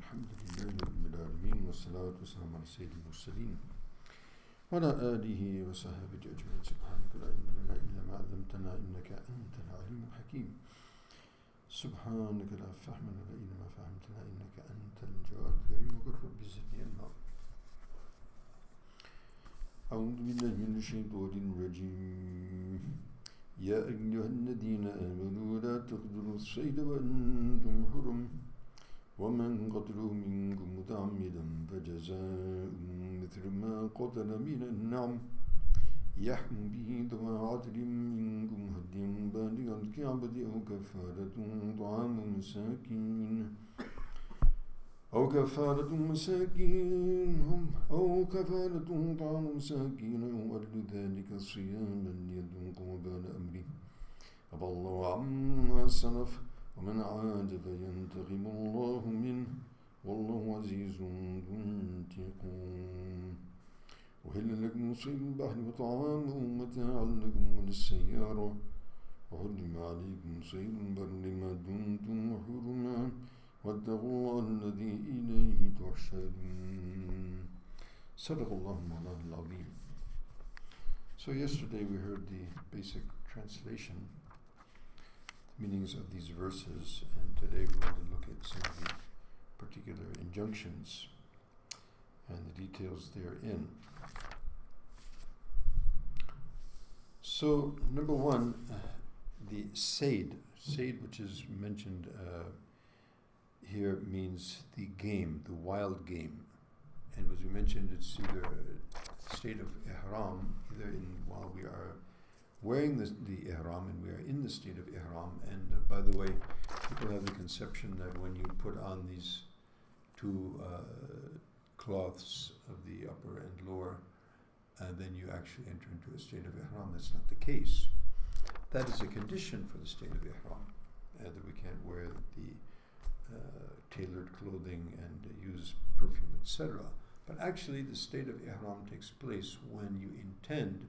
الحمد لله رب العالمين والصلاة والسلام على سيد المرسلين وعلى آله وصحبه أجمعين. سبحانك لا علم لنا إلا ما علمتنا إنك أنت العليم الحكيم. سبحانك لا فهم لنا إلا ما فهمتنا إنك أنت الجواد الكريم. وقل رب زدني علما. أعوذ بالله من الشيطان الرجيم. يا أيها الذين آمنوا لا تقتلوا الصيد وأنتم حرم ومن قتله منكم متعمدا فجزاء مثل ما قتل من النعم يحم به ذو عدل منكم هدي بالغ الكعبة أو كفارة طعام مساكين أو أدل ذلك صياما ليذوقوا وبال أمره عفى الله عما سلف ومن عاد فينتقم الله منه والله عزيز ذو انتقام. أحل لكم صيد البحر وطعامه متاعا لكم وللسيارة وحرم عليكم صيد البر ما دمتم حرما واتقوا الله الذي إليه تحشرون. صدق الله مولانا العظيم. So yesterday we heard the basic translation, meanings of these verses, and today we want to look at some of the particular injunctions and the details therein. So number one, the sayd, which is mentioned here, means the game, the wild game. And as we mentioned, it's either a state of ihram, either while we are wearing the ihram and we are in the state of ihram. And by the way, people have the conception that when you put on these two cloths of the upper and lower, then you actually enter into a state of ihram. That's not the case. That is a condition for the state of ihram, that we can't wear the tailored clothing and use perfume, etc. But actually the state of ihram takes place when you intend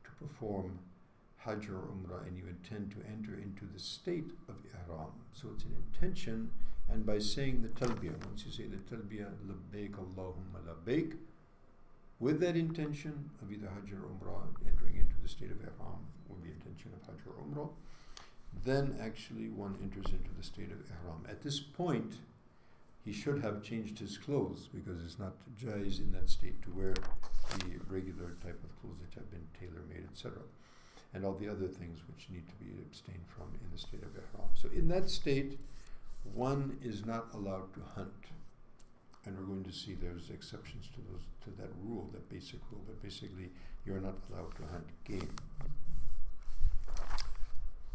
to perform Hajj or Umrah and you intend to enter into the state of ihram. So it's an intention, and by saying the talbiyah, once you say the talbiyah, labbaik Allahumma labbaik, with that intention of either Hajj or Umrah, entering into the state of ihram with the intention of Hajj or Umrah, then actually one enters into the state of ihram. At this point, he should have changed his clothes, because it's not jaiz in that state to wear the regular type of clothes that have been tailor-made, etc., and all the other things which need to be abstained from in the state of ihram. So in that state, one is not allowed to hunt. And we're going to see there's exceptions to that rule, that basic rule, but basically you're not allowed to hunt game.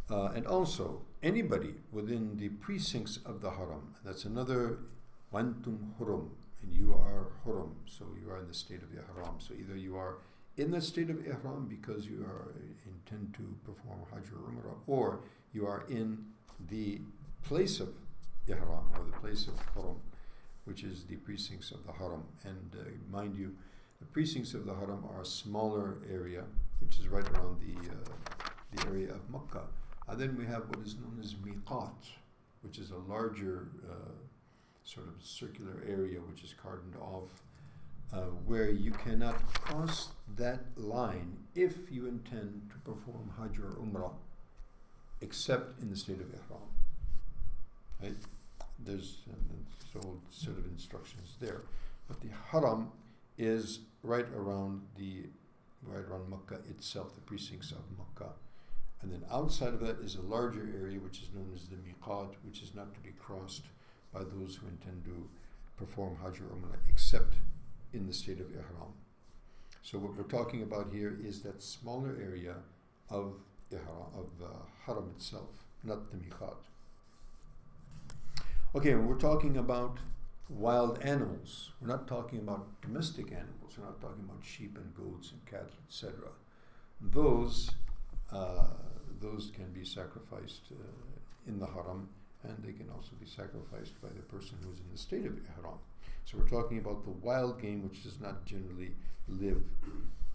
And also, anybody within the precincts of the haram, that's another wantum hurum, and you are hurum, so you are in the state of the ihram. So either you are in the state of ihram because you are intend to perform Hajj or Umrah, or you are in the place of ihram, or the place of hurum, which is the precincts of the haram. And mind you, the precincts of the haram are a smaller area, which is right around the area of Makkah. And then we have what is known as miqat, which is a larger sort of circular area which is cordoned off, where you cannot cross that line if you intend to perform Hajj or Umrah, except in the state of ihram. Right? There's a whole set of instructions there, but the haram is right around Makkah itself, the precincts of Makkah. And then outside of that is a larger area which is known as the miqat, which is not to be crossed by those who intend to perform Hajj or Umrah except in the state of ihram. So what we're talking about here is that smaller area of ihram, of the haram itself, not the miqat. Okay, we're talking about wild animals. We're not talking about domestic animals. We're not talking about sheep and goats and cattle, etc. Those can be sacrificed in the haram, and they can also be sacrificed by the person who is in the state of ihram. So we're talking about the wild game, which does not generally live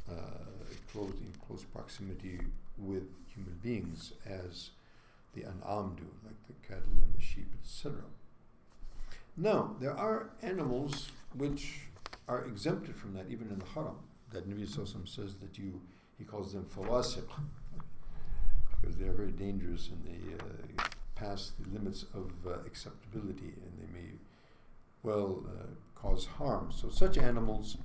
in close proximity with human beings, as the an'am do, like the cattle and the sheep, etc. Now, there are animals which are exempted from that, even in the haram. That Nabi Sallallahu Alaihi Wasallam says that he calls them fawasiq, because they are very dangerous and they pass the limits of acceptability, and they may cause harm. So such animals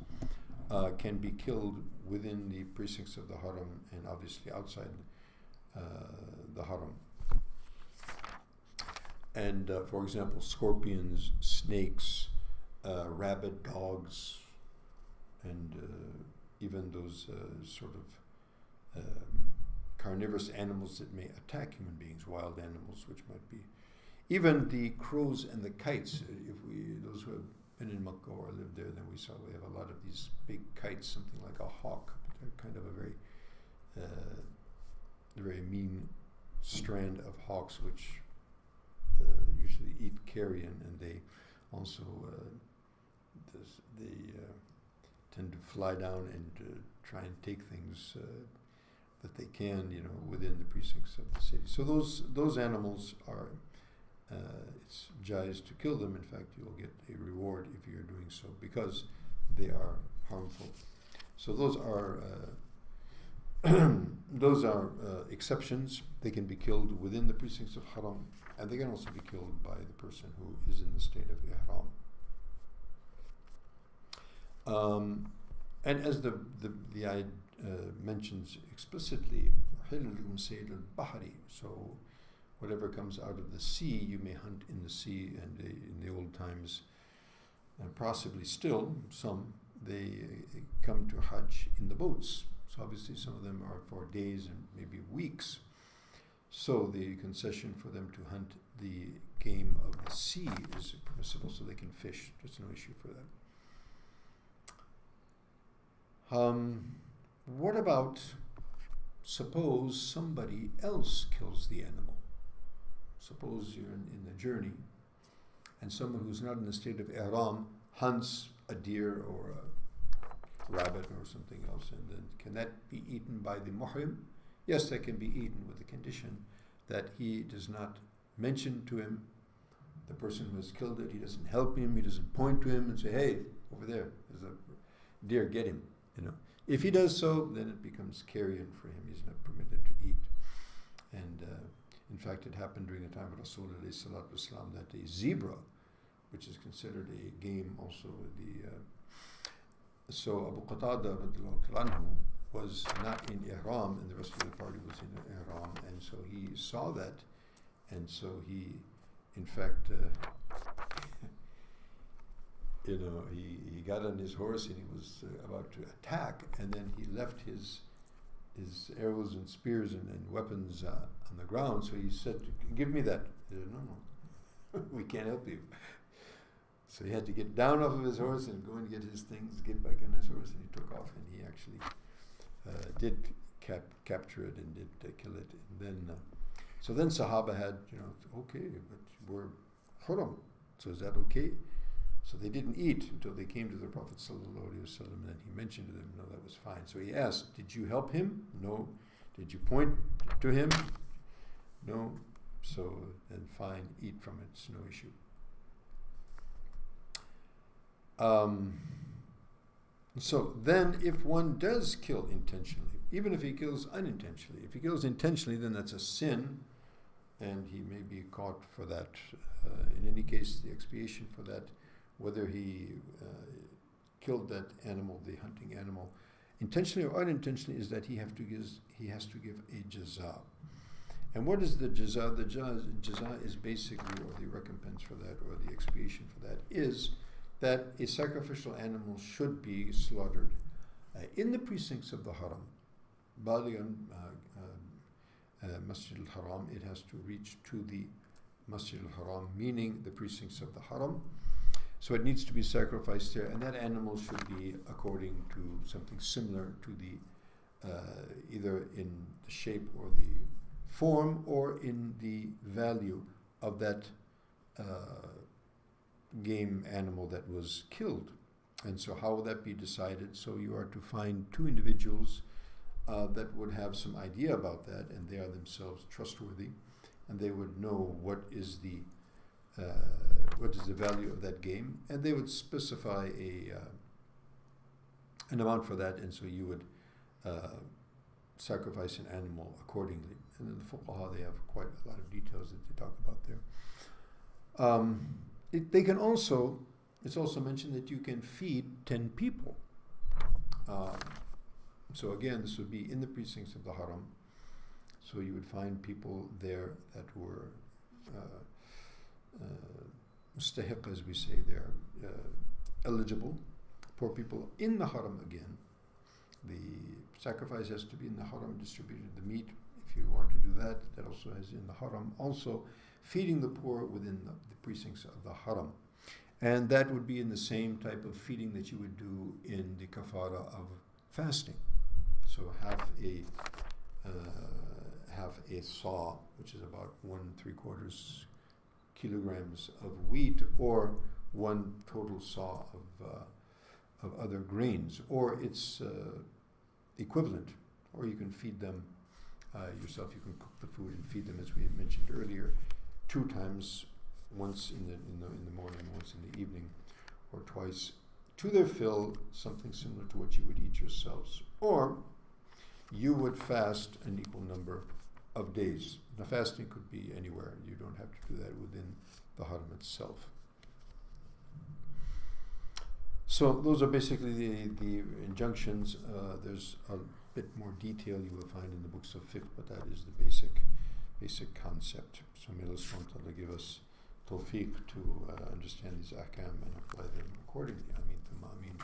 can be killed within the precincts of the haram and obviously outside the haram. And for example, scorpions, snakes, rabid dogs, and even those sort of carnivorous animals that may attack human beings, wild animals, which might be even the crows and the kites. Those who have been in Makkah or lived there, then we saw we have a lot of these big kites, something like a hawk. They're kind of a very mean strand of hawks, which usually eat carrion, and they also tend to fly down and try and take things that they can, within the precincts of the city. So those animals are, it's jaiz to kill them. In fact, you'll get a reward if you're doing so, because they are harmful. So those are exceptions. They can be killed within the precincts of haram, and they can also be killed by the person who is in the state of ihram. And as the ayat mentions explicitly, so whatever comes out of the sea, you may hunt in the sea. And in the old times, and possibly still some, they come to Hajj in the boats. So obviously some of them are for days and maybe weeks. So the concession for them to hunt the game of the sea is permissible, so they can fish. There's no issue for that. What about, suppose somebody else kills the animal? Suppose you're in the journey, and someone who's not in the state of ihram hunts a deer or a rabbit or something else, and then can that be eaten by the muhrim? Yes, that can be eaten, with the condition that he does not mention to him, the person who has killed it. He doesn't help him. He doesn't point to him and say, "Hey, over there, there's a deer, get him." If he does so, then it becomes carrion for him. He's not permitted to eat. And in fact, it happened during the time of Rasulullah ﷺ that a zebra, which is considered a game also, so Abu Qatada radiallahu anhu was not in ihram, and the rest of the party was in ihram, and so he saw that, and so he, in fact, he got on his horse and he was about to attack, and then he left his arrows and spears and weapons on the ground. So he said, "Give me that." He said, "No, we can't help you." So he had to get down off of his horse and go and get his things, get back on his horse, and he took off, and he actually did capture it and did kill it. And then, so then Sahaba had, okay, but we're huram, so is that okay? So they didn't eat until they came to the Prophet ﷺ, and then he mentioned to them, no, that was fine. So he asked, did you help him? No. Did you point to him? No. So then fine, eat from it, it's no issue. So then if one does kill intentionally, even if he kills unintentionally, if he kills intentionally, then that's a sin, and he may be caught for that. In any case, the expiation for that, whether he killed that animal, the hunting animal, intentionally or unintentionally, is that he has to give a jaza. And what is the jaza? The jaza is basically, or the recompense for that, or the expiation for that, is that a sacrificial animal should be slaughtered in the precincts of the haram. Baligan Masjid al-Haram, it has to reach to the Masjid al-Haram, meaning the precincts of the haram. So it needs to be sacrificed there, and that animal should be according to something similar to the, either in the shape or the form or in the value of that game animal that was killed. And so how will that be decided? So you are to find two individuals that would have some idea about that, and they are themselves trustworthy, and they would know what is the what is the value of that game, and they would specify an amount for that, and so you would sacrifice an animal accordingly. And in the fuqaha, they have quite a lot of details that they talk about there. They can also, it's also mentioned that you can feed 10 people. So again, this would be in the precincts of the haram. So you would find people there that were mustahiq, as we say, they're eligible. Poor people in the haram again. The sacrifice has to be in the haram, distributed the meat. If you want to do that, that also is in the haram. Also, feeding the poor within the precincts of the haram. And that would be in the same type of feeding that you would do in the kafara of fasting. So half a saw, which is about 1¾ kilograms of wheat, or one total saw of other grains, or its equivalent, or you can feed them yourself. You can cook the food and feed them, as we had mentioned earlier, 2 times, once in the morning, once in the evening, or twice, to their fill, something similar to what you would eat yourselves. Or you would fast an equal number of days. Now, fasting could be anywhere. You don't have to do that within the haram itself. So those are basically the injunctions. There's a bit more detail you will find in the books of fiqh, but that is the basic concept. So may Allah subhanahu wa ta'ala give us tawfiq to understand these ahkam and apply them accordingly. Ameen. Ameen.